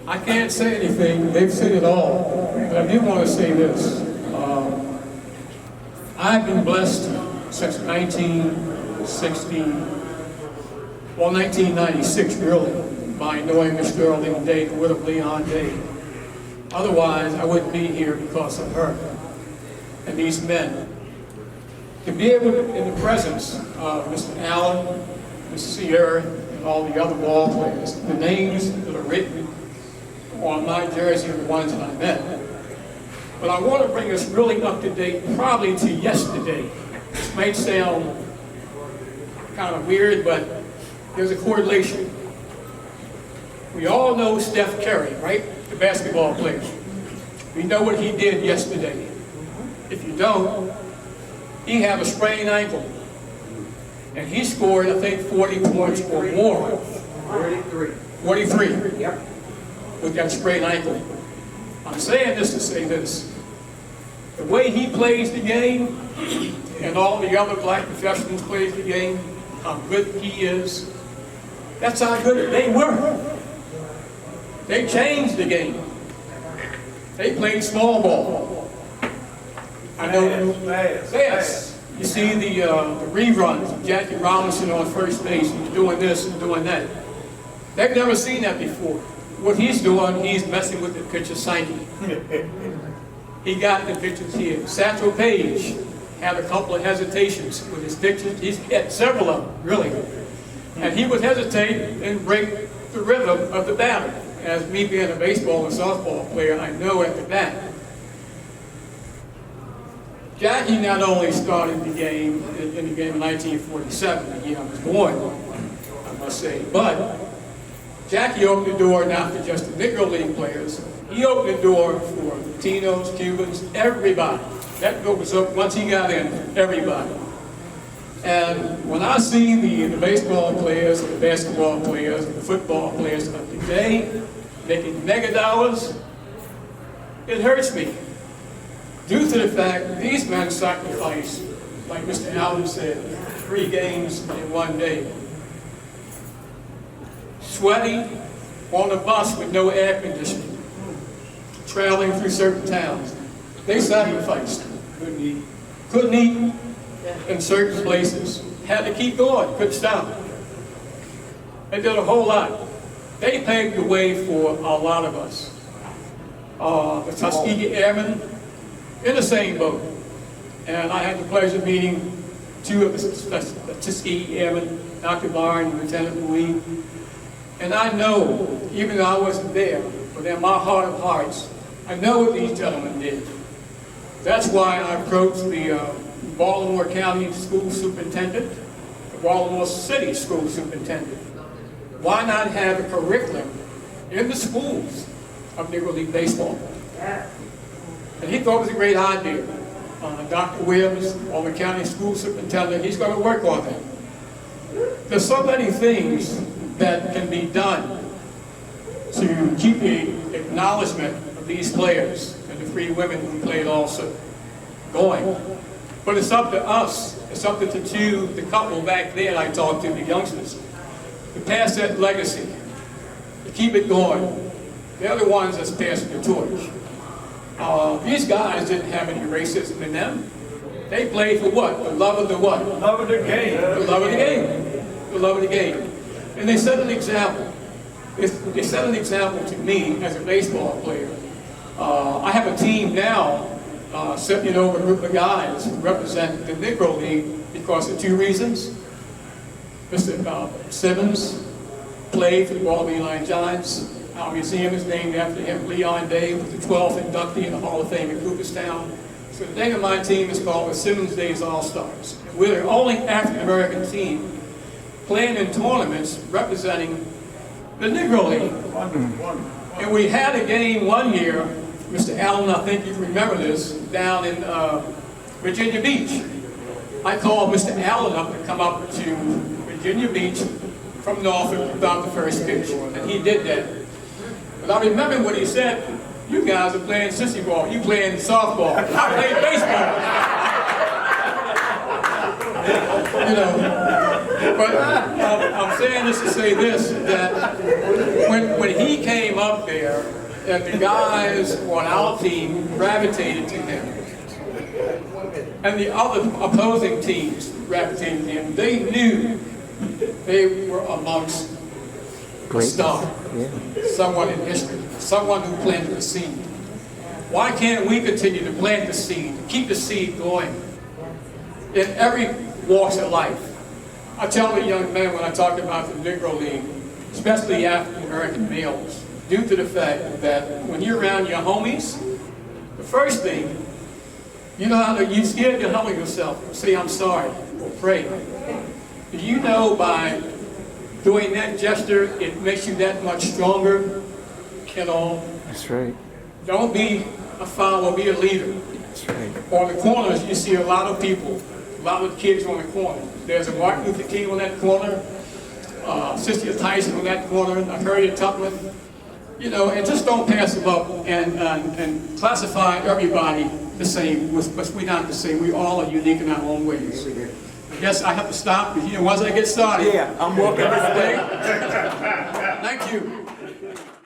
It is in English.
I can't say anything, they've said it all, but I do want to say this. I've been blessed since 1996 really, by knowing Miss Geraldine Day, the widow of Leon Day. Otherwise, I wouldn't be here because of her and these men. To be able to, in the presence of Mr. Allen, Mr. Sierra, and all the other ball players, the names that are written on my jersey are the ones that I met. But I want to bring us really up to date, probably to yesterday. This might sound kind of weird, but there's a correlation. We all know Steph Curry, right? The basketball player. We know what he did yesterday. If you don't, he had a sprained ankle. And he scored, I think, 40 points or more. 43. Yep. With that sprained ankle. I'm saying this to say this. The way he plays the game, and all the other black professionals plays the game, how good he is, that's how good they were. They changed the game. They played small ball. I know. Fast. You see the reruns of Jackie Robinson on first base. He's doing this and doing that. They've never seen that before. What he's doing, he's messing with the pitcher's psyche. He got the pitchers here. Satchel Paige had a couple of hesitations with his pitches. He's had several of them, really. And he would hesitate and break the rhythm of the batter. As me being a baseball and softball player, I know at the bat. Jackie not only started the game in the game of 1947, the year I was born, I must say, but Jackie opened the door not for just the Negro League players. He opened the door for Latinos, Cubans, everybody. That door was up once he got in, everybody. And when I see the baseball players, the basketball players, the football players of today making mega dollars, it hurts me. Due to the fact that these men sacrifice, like Mr. Allen said, 3 games in one day. Sweaty, on a bus with no air conditioning, traveling through certain towns. They sacrificed. Couldn't eat in certain places. Had to keep going, couldn't stop. They did a whole lot. They paved the way for a lot of us. The Tuskegee Airmen, in the same boat. And I had the pleasure of meeting 2 of the Tuskegee Airmen, Dr. Barr and Lieutenant Louis. And I know, even though I wasn't there, but in my heart of hearts, I know what these gentlemen did. That's why I approached the Baltimore County School Superintendent, the Baltimore City School Superintendent. Why not have a curriculum in the schools of Negro League Baseball? And he thought it was a great idea. Dr. Williams, Baltimore County School Superintendent, he's going to work on that. There's so many things that can be done to keep the acknowledgement of these players and the 3 women who played also going. But it's up to us, it's up to the couple back there I talked to, the youngsters, to pass that legacy, to keep it going. They're the ones that's passing the torch. These guys didn't have any racism in them. They played for what? The love of the what? The love of the game. The love of the game. The love of the game. And they set an example. They set an example to me as a baseball player. I have a team now sitting over a group of guys who represent the Negro League because of 2 reasons. Mr. Simmons played for the Baltimore Line Giants. Our museum is named after him. Leon Day was the 12th inductee in the Hall of Fame in Cooperstown. So the name of my team is called the Simmons Days All-Stars. We're the only African-American team playing in tournaments representing the Negro League. And we had a game one year, Mr. Allen, I think you remember this, down in Virginia Beach. I called Mr. Allen up to come up to Virginia Beach from Norfolk without the first pitch, and he did that. But I remember what he said, you guys are playing sissy ball, you playing softball, I play baseball. You know, but I'm saying this to say this, that when he came up up there, and the guys on our team gravitated to him. And the other opposing teams gravitated to him. They knew they were amongst a star, someone in history, someone who planted the seed. Why can't we continue to plant the seed, keep the seed going in every walk of life? I tell the young men when I talk about the Negro League, especially African American males, due to the fact that when you're around your homies, the first thing, you know how you're scared to humble yourself, say I'm sorry, or pray. Do you know by doing that gesture, it makes you that much stronger at all? That's right. Don't be a follower, be a leader. That's right. On the corners, you see a lot of people, a lot of kids on the corner. There's a Martin Luther King on that corner, Sister Tyson on that corner, a Harriet Tubman. You know, and just don't pass them up and classify everybody the same. But we're not the same. We all are unique in our own ways. I guess I have to stop because, you know, once I get started. Yeah, I'm walking this way. Thank you.